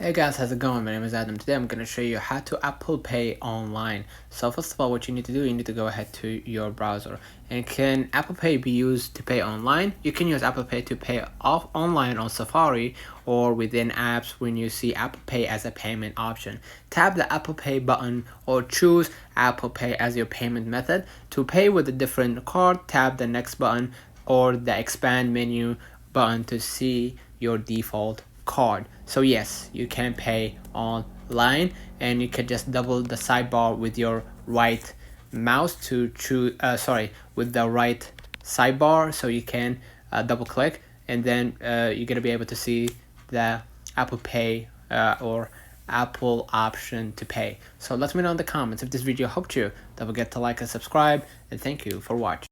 Hey guys, how's it going? My name is Adam. Today I'm going to show you how to Apple Pay online. So first of all, what you need to do, you need to go ahead to your browser. And can Apple Pay be used to pay online? You can use Apple Pay to pay off online on Safari or within apps when you see Apple Pay as a payment option. Tap the Apple Pay button or choose Apple Pay as your payment method. To pay with a different card, tap the next button or the expand menu button to see your default card. So yes, you can pay online, and you can just double the sidebar with your right mouse to choose with the right sidebar, so you can double click, and then you're gonna be able to see the Apple Pay or Apple option to pay. So let me know in the comments if this video helped you. Don't forget to like and subscribe, and thank you for watching.